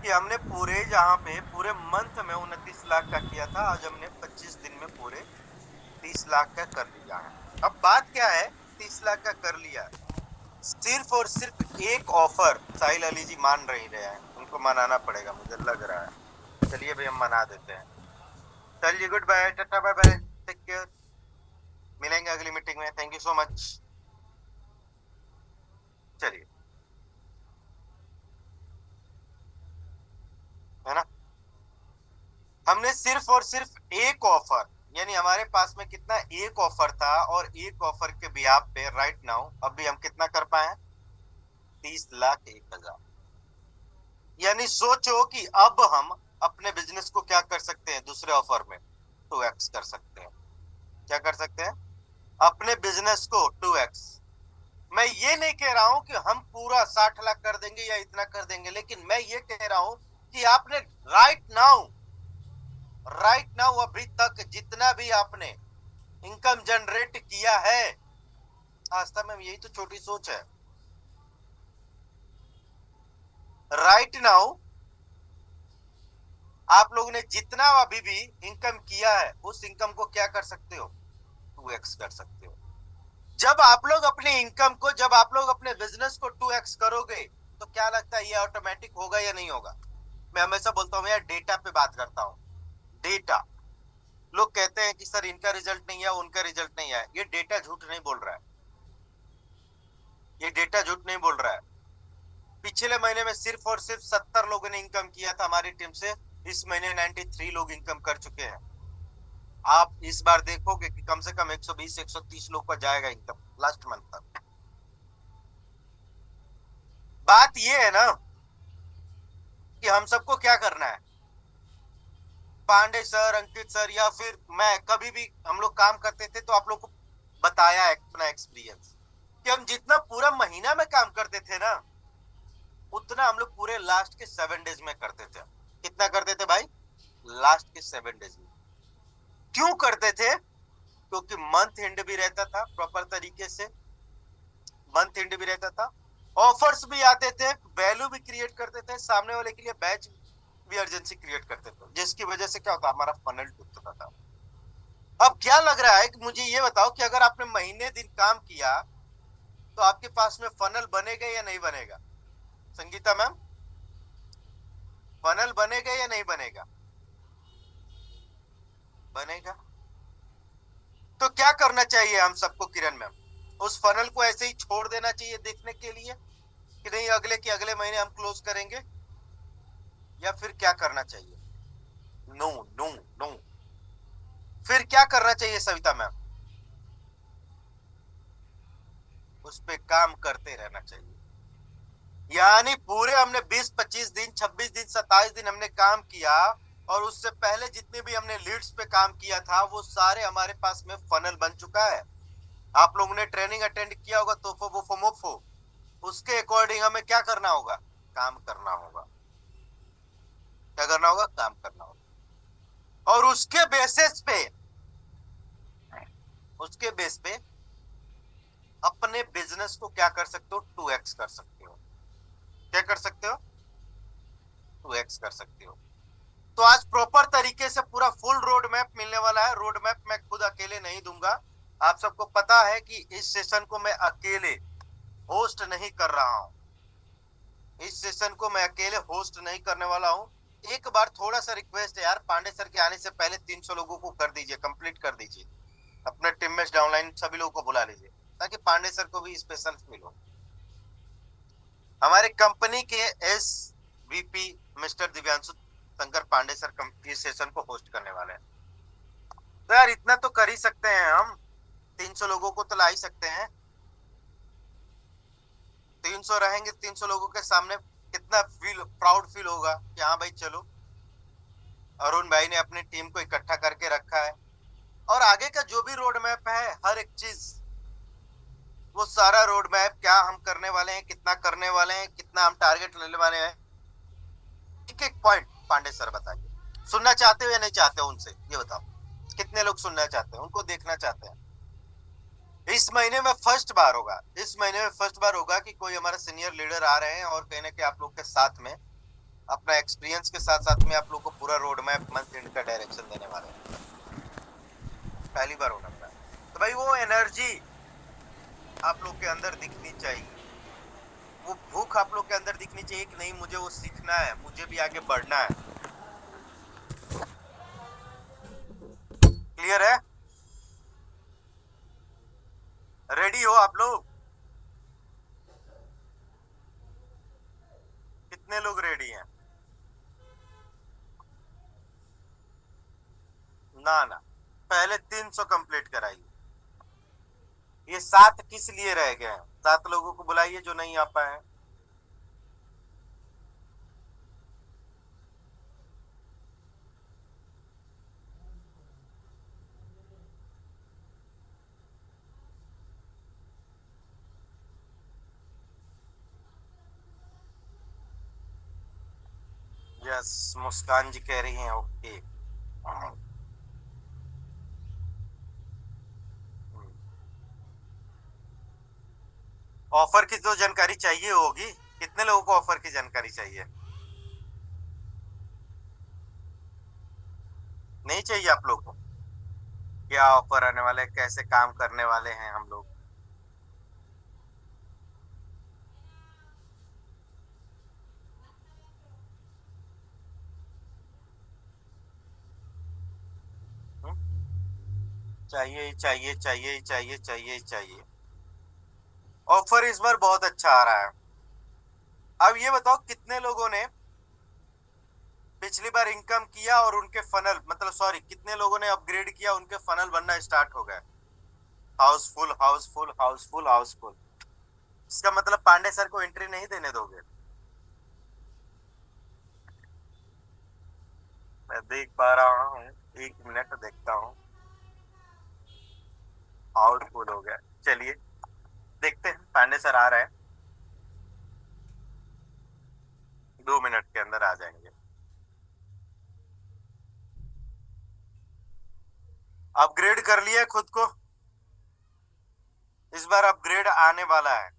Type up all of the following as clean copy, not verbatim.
कि हमने पूरे जहाँ पे पूरे मंथ में 29 लाख का किया था, आज हमने 25 दिन में पूरे 30 लाख का कर लिया है। अब बात क्या है, 30 लाख का कर लिया है, सिर्फ और सिर्फ एक ऑफर साहिल अली जी मान नहीं रहे हैं, उनको मनाना पड़ेगा मुझे लग रहा है। चलिए भाई हम मना देते हैं। चलिए goodbye, tata bye bye, take care, मिलेंगे अगली मीटिंग में, थैंक यू सो मच। चलिए, है ना, हमने सिर्फ और सिर्फ एक ऑफर, यानी हमारे पास में कितना, एक ऑफर था, और एक ऑफर के बिहाफ पे राइट नाउ अभी हम कितना कर पाए, 30,01,000। यानी सोचो कि अब हम अपने बिजनेस को क्या कर सकते हैं, दूसरे ऑफर में 2x कर सकते हैं। क्या कर सकते हैं, अपने बिजनेस को 2x। मैं ये नहीं कह रहा हूं कि हम पूरा 60 लाख कर देंगे या इतना कर देंगे, लेकिन मैं ये कह रहा हूं कि आपने राइट नाउ अभी तक जितना भी आपने इनकम जनरेट किया है, वास्तव में यही तो छोटी सोच है। राइट नाउ आप लोगों ने जितना अभी भी इनकम किया है, उस इनकम को क्या कर सकते हो, 2x कर सकते हो। जब आप लोग अपनी इनकम को, जब आप लोग अपने बिजनेस को 2x करोगे, तो क्या लगता है ये ऑटोमेटिक होगा या नहीं होगा। मैं हमेशा बोलता हूँ यार, डेटा पे बात करता हूँ। डेटा, लोग कहते हैं कि सर इनका रिजल्ट नहीं है, उनका रिजल्ट नहीं है, ये डेटा झूठ नहीं बोल रहा है, ये डेटा झूठ नहीं बोल रहा है। पिछले महीने में सिर्फ और सिर्फ 70 लोगों ने इनकम किया था हमारी टीम से, इस महीने 93 लोग इनकम कर चुके हैं। आप इस बार देखोगे कि कम से कम 120 130 लोग का जाएगा इनकम लास्ट मंथ तक। बात ये है ना कि हम सबको क्या करना है, पांडे सर, अंकित सर, या फिर मैं, कभी भी हम लोग काम करते थे तो आप लोग को बताया है अपना एक्सपीरियंस, कि हम जितना पूरा महीना में काम करते थे ना, उतना हम लोग पूरे लास्ट के 7 डेज में करते थे। कितना करते थे भाई, लास्ट के 7 डेज में। क्यों करते थे, क्योंकि मंथ एंड भी रहता था प्रॉपर तरीके से, मंथ एंड भी रहता था, ऑफर्स भी आते थे, वैल्यू भी क्रिएट करते थे सामने वाले के लिए, बैच भी अर्जेंसी क्रिएट करते थे, जिसकी वजह से क्या होता, हमारा फनल टूटता था। अब क्या लग रहा है कि मुझे ये बताओ कि अगर आपने महीने दिन काम किया, तो आपके पास में फनल बनेगा या नहीं बनेगा, संगीता मैम, फनल बनेगा या नहीं बनेगा, बनेगा। तो क्या करना चाहिए हम सबको किरण मैम, उस फनल को ऐसे ही छोड़ देना चाहिए देखने के लिए कि नहीं अगले के अगले महीने हम क्लोज करेंगे, या फिर क्या करना चाहिए, नो नो नो, फिर क्या करना चाहिए सविता मैम, उस पे काम करते रहना चाहिए। यानी पूरे हमने 20 25 दिन, 26 दिन, 27 दिन हमने काम किया, और उससे पहले जितने भी हमने लीड्स पे काम किया था, वो सारे हमारे पास में फनल बन चुका है। आप लोगों ने ट्रेनिंग अटेंड किया होगा, तोफो वोफो मोफो, उसके अकॉर्डिंग हमें क्या करना होगा, काम करना होगा। क्या करना होगा, काम करना होगा। और उसके बेसिस पे, उसके बेस पे अपने बिजनेस को क्या कर सकते हो, 2x कर सकते हो। क्या कर सकते हो, 2x कर सकते हो। तो आज प्रॉपर तरीके से पूरा फुल रोड मैप मिलने वाला है। रोड मैप मैं खुद अकेले नहीं दूंगा, आप सबको पता है कि इस सेशन को मैं अकेले होस्ट नहीं कर रहा हूं, इस सेशन को मैं अकेले होस्ट नहीं करने वाला हूं। एक बार थोड़ा सा रिक्वेस्ट है यार, पांडे सर के आने से पहले 300 लोगों को कर दीजिए, कंप्लीट कर दीजिए, अपने टीममेट्स डाउनलाइन सभी लोगों को बुला लीजिए, ताकि पांडे सर को भी स्पेशल फील हो। हमारे कंपनी के S VP mister Divyanshu Shankar Pandey sir इस सेशन को होस्ट करने वाले हैं। तो यार इतना तो कर ही सकते हैं हम, 300 लोगों को तो ला ही सकते हैं। 300 रहेंगे, 300 लोगों के सामने कितना फील, प्राउड फील होगा कि हाँ भाई चलो, अरुण भाई ने अपनी टीम को इकट्ठा करके रखा है। और आगे का जो भी रोड मैप है, हर एक चीज, वो सारा रोड मैप, क्या हम करने वाले हैं, कितना करने वाले हैं, कितना हम टारगेट लेने वाले हैं, एक एक पॉइंट पांडे सर बताइए। सुनना चाहते हो या नहीं चाहते हो उनसे, ये बताओ, कितने लोग सुनना चाहते हैं, उनको देखना चाहते हैं। इस महीने में फर्स्ट बार होगा, इस महीने में फर्स्ट बार होगा कि कोई हमारा सीनियर लीडर आ रहे हैं और कहीं ना कहीं आप लोग के साथ में अपना एक्सपीरियंस के साथ साथ में आप लोग को पूरा रोड मैप मंथ एंड का डायरेक्शन देने वाले हैं। पहली बार होने वाला है। तो भाई वो एनर्जी आप लोग के अंदर दिखनी चाहिए, वो भूख आप लोग के अंदर दिखनी चाहिए कि नहीं मुझे वो सीखना है, मुझे भी आगे बढ़ना है। क्लियर है? रेडी हो आप लोग? कितने लोग रेडी हैं? ना ना, पहले 300 कंप्लीट कराइए। ये 7 किस लिए रह गए हैं? 7 लोगों को बुलाइए जो नहीं आ पाए हैं। यस, मुस्कान जी कह रही हैं ओके। ऑफर की तो जानकारी चाहिए होगी, कितने लोगों को ऑफर की जानकारी चाहिए? नहीं चाहिए आप लोग को? क्या ऑफर आने वाले हैं, कैसे काम करने वाले हैं हम लोग? हम्म? चाहिए ही चाहिए, चाहिए ही चाहिए, चाहिए ही चाहिए। ऑफर इस बार बहुत अच्छा आ रहा है। अब ये बताओ कितने लोगों ने पिछली बार इनकम किया और उनके फनल, मतलब सॉरी, कितने लोगों ने अपग्रेड किया, उनके फनल बनना स्टार्ट हो गए? हाउसफुल हाउसफुल हाउसफुल हाउसफुल। इसका मतलब पांडे सर को एंट्री नहीं देने दोगे? मैं देख पा रहा हूँ, एक मिनट देखता हूँ। हाउसफुल हो गया। चलिए देखते हैं, पांडे सर आ रहे हैं, 2 मिनट के अंदर आ जाएंगे। अपग्रेड कर लिया खुद को? इस बार अपग्रेड आने वाला है,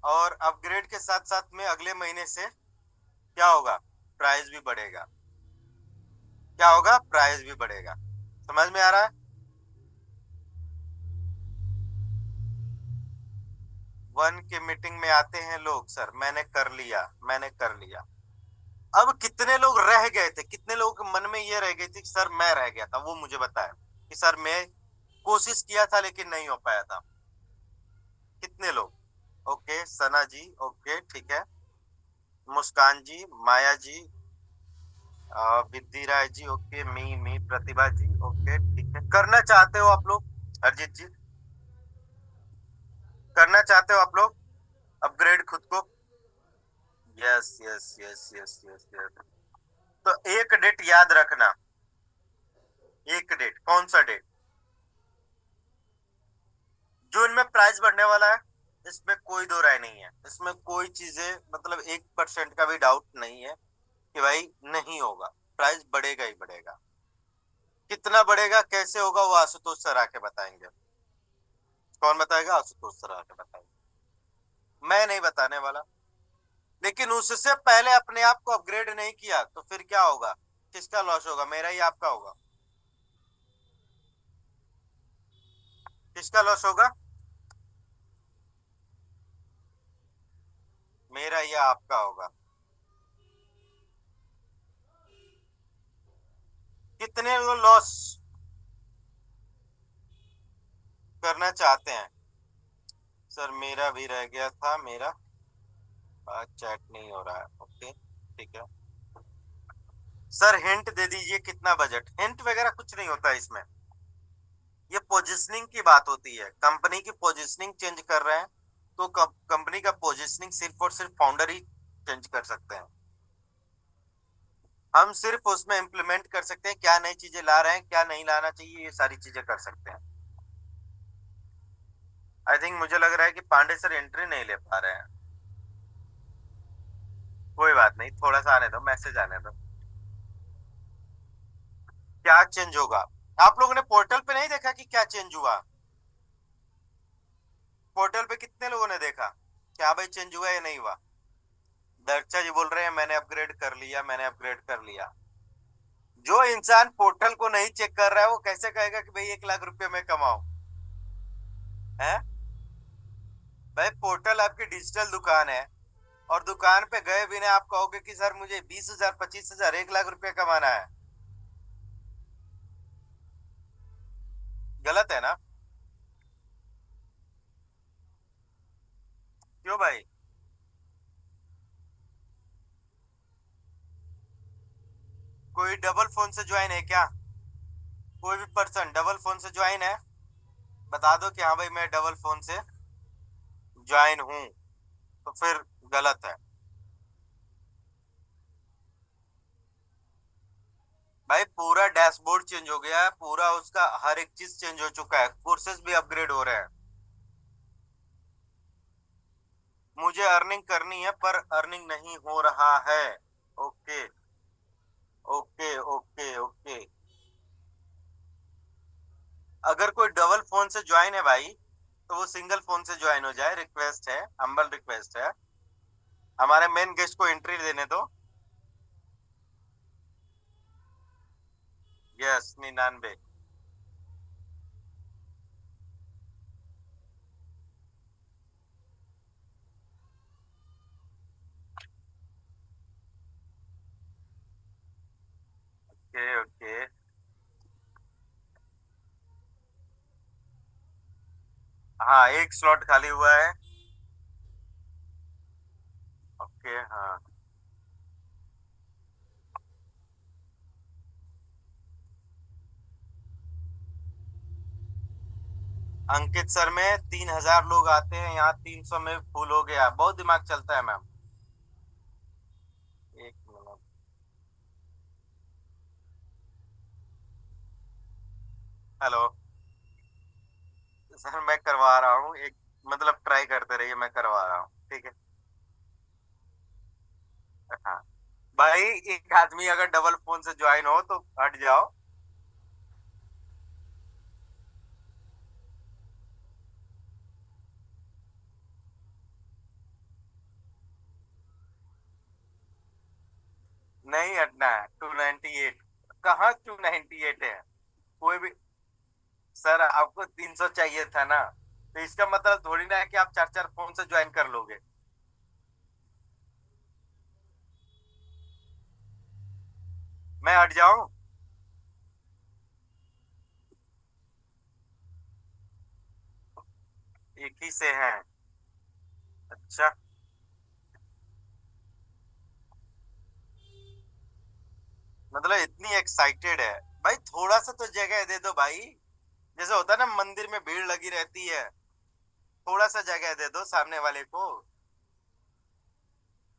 और अपग्रेड के साथ साथ में अगले महीने से क्या होगा? प्राइस भी बढ़ेगा। क्या होगा? प्राइस भी बढ़ेगा। समझ में आ रहा है? 1 के मीटिंग में आते हैं लोग, सर मैंने कर लिया, मैंने कर लिया। अब कितने लोग रह गए थे, कितने लोगों के मन में ये रह गई थी कि सर मैं रह गया था, वो मुझे बताया कि सर मैं कोशिश किया था लेकिन नहीं हो पाया था। कितने लोग? ओके सना जी, ओके ठीक है। मुस्कान जी, माया जी, विद्धि राय जी, ओके। मी प्रतिभा जी, ओके ठीक है। करना चाहते हो आप लोग? अरिजीत जी, करना चाहते हो आप लोग अपग्रेड खुद को? Yes yes yes yes yes yes. तो एक डेट याद रखना। एक डेट, कौन सा डेट? जून में प्राइस बढ़ने वाला है, इसमें कोई दो राय नहीं है, इसमें कोई चीजें मतलब 1% का भी डाउट नहीं है कि भाई नहीं होगा। प्राइस बढ़ेगा ही बढ़ेगा। कितना बढ़ेगा, कैसे होगा, वो आशुतोष सर आके बताएंगे। कौन बताएगा? आशुतोष सर आके बताएंगे, मैं नहीं बताने वाला। लेकिन उससे पहले अपने आप को अपग्रेड नहीं किया तो फिर क्या होगा? किसका लॉस होगा, मेरा ही आपका होगा? किसका लॉस होगा? मेरा या आपका होगा? कितने लोग लॉस करना चाहते हैं? सर मेरा भी रह गया था, मेरा चैट नहीं हो रहा है, ओके ठीक है। सर हिंट दे दीजिए, कितना बजट? हिंट वगैरह कुछ नहीं होता है इसमें, ये पोजीशनिंग की बात होती है। कंपनी की पोजीशनिंग चेंज कर रहे हैं तो कंपनी का पोजीशनिंग सिर्फ और सिर्फ फाउंडर ही चेंज कर सकते हैं। हम सिर्फ उसमें इम्प्लीमेंट कर सकते हैं, क्या नई चीजें ला रहे हैं, क्या नहीं लाना चाहिए, ये सारी चीजें कर सकते हैं। आई थिंक मुझे लग रहा है कि पांडे सर एंट्री नहीं ले पा रहे हैं। कोई बात नहीं, थोड़ा सा आने दो, मैसेज आने दो। क्या चेंज होगा? आप लोगों ने पोर्टल पे नहीं देखा कि क्या चेंज हुआ? पोर्टल पे कितने लोगों ने देखा क्या भाई चेंज हुआ या नहीं हुआ? दर्शा जी बोल रहे हैं मैंने अपग्रेड कर लिया, मैंने अपग्रेड कर लिया। जो इंसान पोर्टल को नहीं चेक कर रहा है वो कैसे कहेगा कि भाई 1 लाख रुपए मैं कमाऊं? है भाई, पोर्टल आपकी डिजिटल दुकान है, और दुकान पे गए बिना आप कहोगे कि सर मुझे 20,000, 25,000, 1 लाख रुपए कमाना है। गलत है ना? क्यों भाई? कोई डबल फोन से ज्वाइन है क्या? कोई भी पर्सन डबल फोन से ज्वाइन है? बता दो कि हाँ भाई मैं डबल फोन से ज्वाइन हूं, तो फिर गलत है। भाई पूरा डैशबोर्ड चेंज हो गया है, पूरा उसका हर एक चीज चेंज हो चुका है, कोर्सेज भी अपग्रेड हो रहे हैं। मुझे अर्निंग करनी है पर अर्निंग नहीं हो रहा है। Okay, okay, okay, okay. अगर कोई डबल फोन से ज्वाइन है भाई, तो वो सिंगल फोन से ज्वाइन हो जाए, रिक्वेस्ट है, हम्बल रिक्वेस्ट है। हमारे मेन गेस्ट को एंट्री देने दो। यस, 99। Okay, okay. हाँ, एक स्लॉट खाली हुआ है। ओके, हाँ। अंकित सर में 3,000 लोग आते हैं, यहाँ 300 में फुल हो गया, बहुत दिमाग चलता है मैम। एक मिनट। हेलो। सर मैं करवा रहा हूँ एक, मतलब ट्राई करते रहिए, मैं करवा रहा हूँ, ठीक है? हाँ भाई, एक आदमी अगर डबल फोन से ज्वाइन हो तो हट जाओ। नहीं हटना है। 298? कहाँ 298 है? कोई भी। सर आपको 300 चाहिए था ना, तो इसका मतलब थोड़ी ना है कि आप चार चार फोन से ज्वाइन कर लोगे। मैं हट जाऊं? एक ही से हैं? अच्छा। मतलब इतनी एक्साइटेड है? भाई थोड़ा सा तो जगह दे दो भाई। जैसे होता है ना, मंदिर में भीड़ लगी रहती है, थोड़ा सा जगह दे दो सामने वाले को,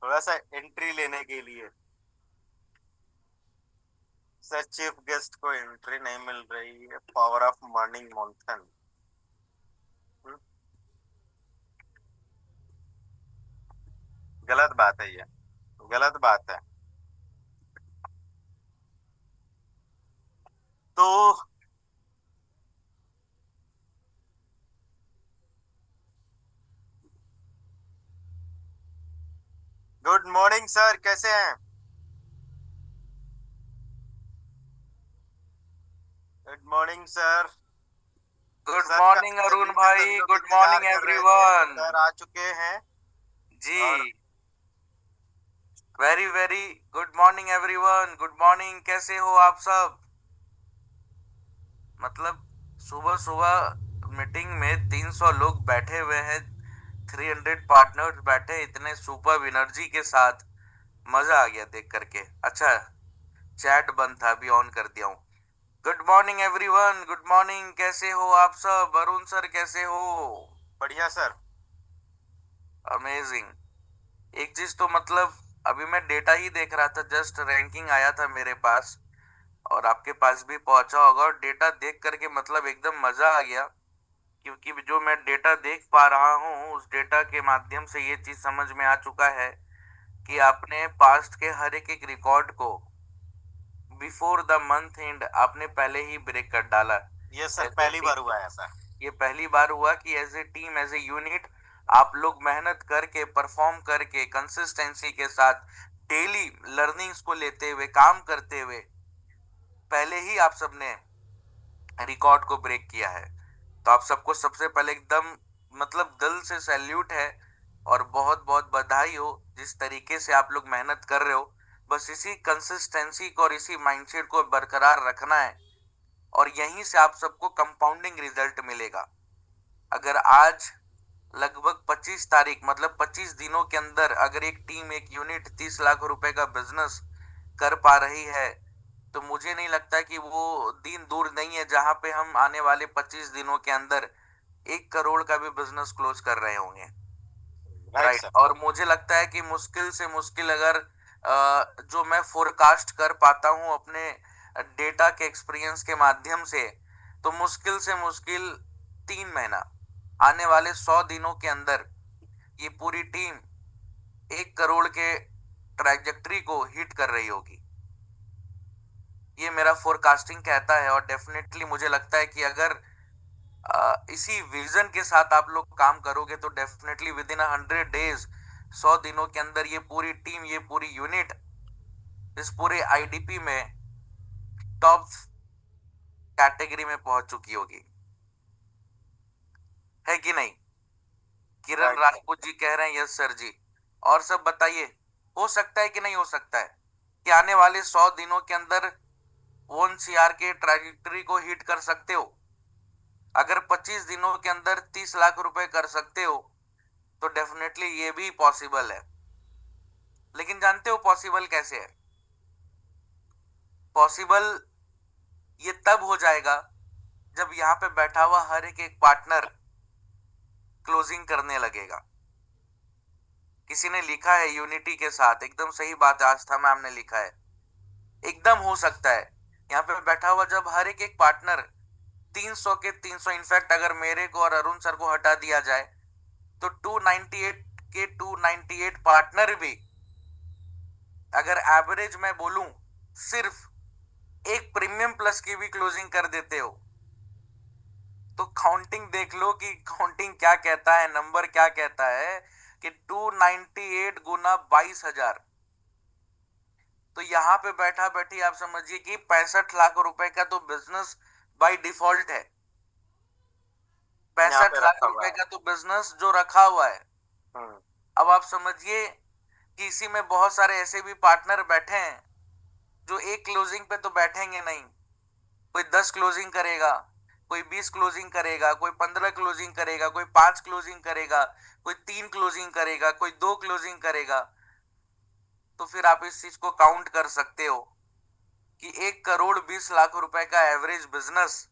थोड़ा सा एंट्री लेने के लिए। सर चीफ गेस्ट को एंट्री नहीं मिल रही है, पावर ऑफ मॉर्निंग मंथन। गलत बात है ये, गलत बात है। तो गुड मॉर्निंग सर, कैसे हैं? Good morning sir. Good sir का मॉर्निंग अरुण तबीयत भाई, अभी गुड इंतजार मॉर्निंग कर रहे थे, एवरीवन। सर आ चुके हैं। और जी, very very good morning everyone, good morning, कैसे हो आप सब? मतलब सुबह सुबह मीटिंग में 300 लोग बैठे हुए हैं, 300 पार्टनर्स बैठे इतने सुपर एनर्जी के साथ। मजा आ गया देख करके। अच्छा, चैट बंद था, अभी ऑन कर दिया हूँ। Good morning everyone, good morning, कैसे हो आप सब? अरुण सर कैसे हो? बढ़िया सर। अमेजिंग। एक चीज तो मतलब, अभी मैं डेटा ही देख रहा था, जस्ट रैंकिंग आया था मेरे पास, और आपके पास भी पहुंचा होगा, और डेटा देख करके मतलब एकदम मजा आ गया। क्योंकि जो मैं डेटा देख पा रहा हूँ, उस डेटा के माध्यम से ये चीज समझ में आ चुका है कि आपने पास्ट के हर एक एक रिकॉर्ड को बिफोर द मंथ एंड आपने पहले ही ब्रेक कर डाला। ये सर एज ए पहली टीम, बार हुआ है ऐसा। ये पहली बार हुआ कि as a team, as a unit आप लोग मेहनत करके परफॉर्म करके कंसिस्टेंसी के साथ डेली लर्निंग्स को लेते हुए काम करते हुए पहले ही आप सबने रिकॉर्ड को ब्रेक किया है। तो आप सबको सबसे पहले एकदम मतलब दिल से सैल्यूट है और बहुत बहुत बधाई हो जिस तरीके से आप लोग मेहनत कर रहे हो। बस इसी कंसिस्टेंसी को और इसी माइंडसेट को बरकरार रखना है और यहीं से आप सबको कंपाउंडिंग रिजल्ट मिलेगा। अगर आज लगभग 25 तारीख मतलब 25 दिनों के अंदर अगर एक टीम एक यूनिट 30 लाख रुपए का बिजनेस कर पा रही है तो मुझे नहीं लगता कि वो दिन दूर नहीं है जहां पे हम आने वाले 25 दिनों के अंदर 1 करोड़ का भी बिजनेस क्लोज कर रहे होंगे। Right right. सर। और मुझे लगता है कि मुश्किल से मुश्किल अगर जो मैं फोरकास्ट कर पाता हूं अपने डेटा के एक्सपीरियंस के माध्यम से तो मुश्किल से मुश्किल 3 महीना आने वाले 100 दिनों के अंदर ये पूरी टीम 1 करोड़ के ट्रैजेक्टरी को हिट कर रही होगी। ये मेरा फोरकास्टिंग कहता है और डेफिनेटली मुझे लगता है कि अगर इसी विजन के साथ आप लोग काम करोगे तो डेफिनेटली विद इन 100 डेज 100 दिनों के अंदर ये पूरी टीम ये पूरी यूनिट इस पूरे आईडीपी में टॉप कैटेगरी में पहुंच चुकी होगी। है कि नहीं? किरण राइट सर। राजपूत जी कह रहे हैं यस सर जी। और सब बताइए, हो सकता है कि नहीं हो सकता है कि आने वाले 100 दिनों के अंदर 1 CR के ट्रैजेक्टरी को हिट कर सकते हो? अगर 25 दिनों के अंदर 30 लाख रुपए कर सकते हो तो डेफिनेटली ये भी पॉसिबल है। लेकिन जानते हो पॉसिबल कैसे है? पॉसिबल ये तब हो जाएगा जब यहाँ पे बैठा हुआ हर एक पार्टनर क्लोजिंग करने लगेगा। किसी ने लिखा है यूनिटी के साथ, एकदम सही बात है, आस्था मैम ने लिखा है, एकदम हो सकता है। यहाँ पे बैठा हुआ जब हर एक पार्टनर 300 के 300, इनफैक्ट अगर मेरे को और अरुण सर को हटा दिया जाए तो 298 के 298 पार्टनर भी अगर एवरेज मैं बोलूं सिर्फ एक प्रीमियम प्लस की भी क्लोजिंग कर देते हो तो काउंटिंग देख लो कि काउंटिंग क्या कहता है, नंबर क्या कहता है कि 298 गुना 22,000। तो यहाँ पे बैठा बैठी आप समझिए कि 65 लाख रुपए का तो बिजनेस बाय डिफॉल्ट है। यहाँ 65 पे लाख रखा हुआ रुपए है। का तो बिजनेस जो रखा हुआ है। हम्म। अब आप समझिए कि इसी में बहुत सारे ऐसे भी पार्टनर बैठे हैं जो एक क्लोजिंग पे तो बैठेंगे नहीं। कोई 10 क्लोजिंग करेगा, कोई 20 क्लोजिंग करेगा, कोई 15 क्लोजिंग करेगा, कोई 5 क्लोजिंग करेगा, कोई 3 क्लोजिंग करेगा, कोई 2 क्लोजिंग करेगा। तो फिर आप इस चीज को काउंट कर सकते हो कि 1 करोड़ 20 लाख रुपए का एवरेज बिजनेस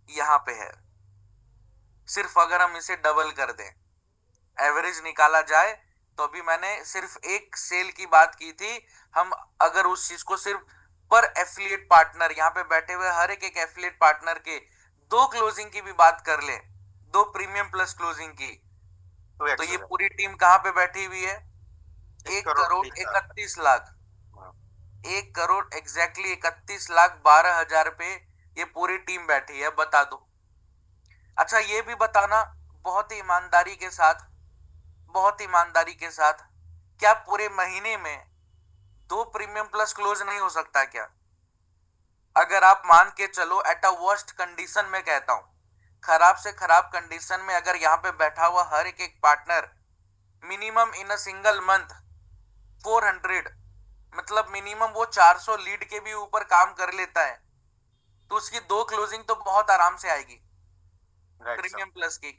यहाँ पे है। सिर्फ अगर हम इसे डबल कर दें, एवरेज निकाला जाए, तो अभी मैंने सिर्फ एक सेल की बात की थी। हम अगर उस चीज को सिर्फ पर एफिलिएट पार्टनर यहाँ पे बैठे हुए हर एक एफिलिएट पार्टनर के 2 क्लोजिंग की भी बात कर ले, 2 प्रीमियम प्लस क्लोजिंग की, टू तो एक्स हो ये जाए। पूरी टीम कहाँ पे बैठी हुई है? एक एक करोड़ करोड़ तीस लाख इकतीस लाख हाँ। 1 करोड़ एग्जैक्टली 31,12,000 पे ये पूरी टीम बैठी है। बता दो। अच्छा ये भी बताना बहुत ही ईमानदारी के साथ, बहुत ईमानदारी के साथ, क्या पूरे महीने में 2 प्रीमियम प्लस क्लोज नहीं हो सकता क्या? अगर आप मान के चलो एट अ वर्स्ट कंडीशन में कहता हूं, खराब से खराब कंडीशन में अगर यहाँ पे बैठा हुआ हर एक partner minimum in a single month 400, मतलब मिनिमम वो 400 लीड के भी ऊपर काम कर लेता है तो उसकी 2 क्लोजिंग तो बहुत आराम से आएगी राइट सर। प्रीमियम प्लस की।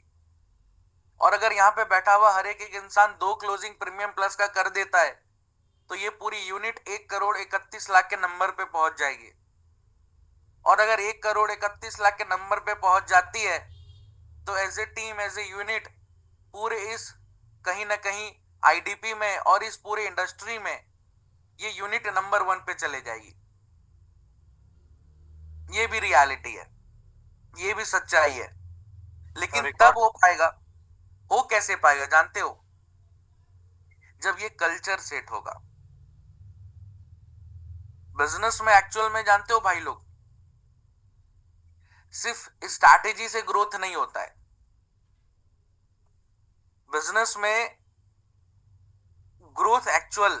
और अगर यहाँ पे बैठा हुआ हर एक इंसान 2 क्लोजिंग प्रीमियम प्लस का कर देता है तो ये पूरी यूनिट 1 करोड़ 31 लाख के नंबर पे पहुंच जाएगी। और अगर 1 करोड़ 31 लाख के नंबर पे पहुंच जाती है तो as a team as a unit पूरे इस कहीं ना कहीं आईडीपी में और इस पूरे इंडस्ट्री में ये यूनिट नंबर 1 पे चले जाएगी। ये भी रियलिटी है, ये भी सच्चाई है। लेकिन तब रिकॉर्ड। हो पाएगा, हो कैसे पाएगा जानते हो? जब ये कल्चर सेट होगा। बिजनेस में एक्चुअल में जानते हो भाई लोग, सिर्फ स्ट्रैटेजी से ग्रोथ नहीं होता है। बिजनेस में ग्रोथ एक्चुअल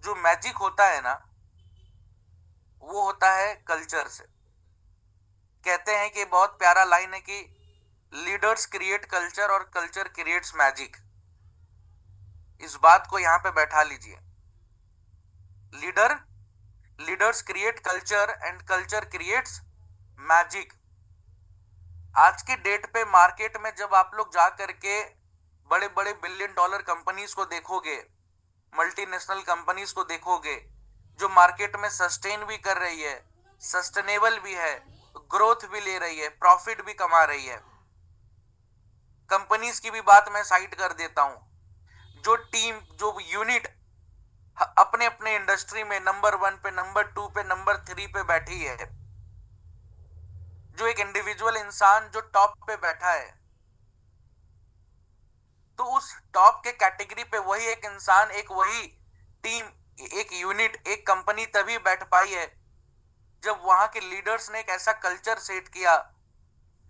जो मैजिक होता है ना, वो होता है कल्चर से। कहते हैं कि बहुत प्यारा लाइन है कि लीडर्स क्रिएट कल्चर और कल्चर क्रिएट्स मैजिक। इस बात को यहां पे बैठा लीजिए। Leader leaders create culture and culture creates magic. आज के डेट पे मार्केट में जब आप लोग जा करके बड़े बड़े बिलियन डॉलर कंपनीज को देखोगे, मल्टीनेशनल कंपनीज को देखोगे, जो मार्केट में सस्टेन भी कर रही है, सस्टेनेबल भी है, ग्रोथ भी ले रही है, प्रॉफिट भी कमा रही है। कंपनीज की भी बात मैं साइड कर देता हूं। जो टीम, जो यूनिट अपने अपने इंडस्ट्री में नंबर 1 पे, नंबर 2 पे, नंबर 3 पे बैठी है, जो एक इंडिविजुअल इंसान जो टॉप पे बैठा है, तो उस टॉप के कैटेगरी पे वही एक इंसान, एक वही टीम, एक यूनिट, एक कंपनी तभी बैठ पाई है जब वहां के लीडर्स ने एक ऐसा कल्चर सेट किया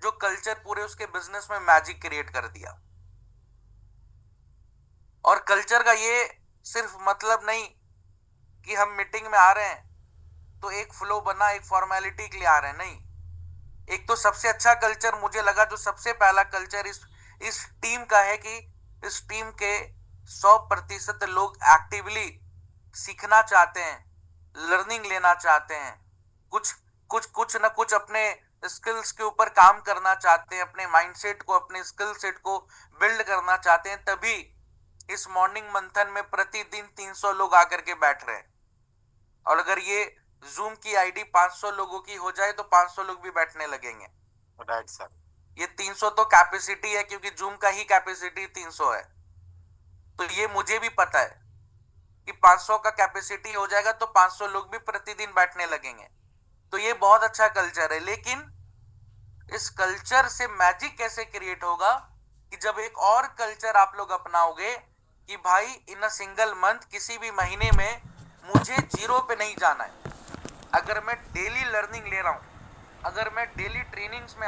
जो कल्चर पूरे उसके बिजनेस में मैजिक क्रिएट कर दिया। और कल्चर का ये सिर्फ मतलब नहीं कि हम मीटिंग में आ रहे हैं तो एक फ्लो बना, एक फॉर्मेलिटी के लिए आ रहे हैं, नहीं। एक तो सबसे अच्छा कल्चर मुझे लगा, जो सबसे पहला कल्चर इस टीम का है कि इस टीम के 100% लोग एक्टिवली सीखना चाहते हैं, लर्निंग लेना चाहते हैं, कुछ कुछ कुछ ना कुछ अपने स्किल्स के ऊपर काम करना चाहते हैं, अपने माइंडसेट को, अपने स्किल सेट को बिल्ड करना चाहते हैं। तभी इस मॉर्निंग मंथन में प्रतिदिन 300 लोग आकर के बैठ रहे हैं। और अगर ये जूम की आईडी 500 लोगों की हो जाए तो 500 लोग भी बैठने लगेंगे। Right sir. ये 300 तो कैपेसिटी है, क्योंकि जूम का ही कैपेसिटी 300 है। तो ये मुझे भी पता है कि 500 का कैपेसिटी हो जाएगा तो 500 लोग भी प्रतिदिन बैठने लगेंगे। तो ये बहुत अच्छा कल्चर है। लेकिन इस कल्चर से मैजिक कैसे क्रिएट होगा कि जब एक और कल्चर आप लोग अपनाओगे कि भाई इन अ सिंगल मंथ, किसी भी महीने में मुझे जीरो पे नहीं जाना है। अगर मैं डेली लर्निंग ले रहा हूं, अगर मैं डेली ट्रेनिंग्स में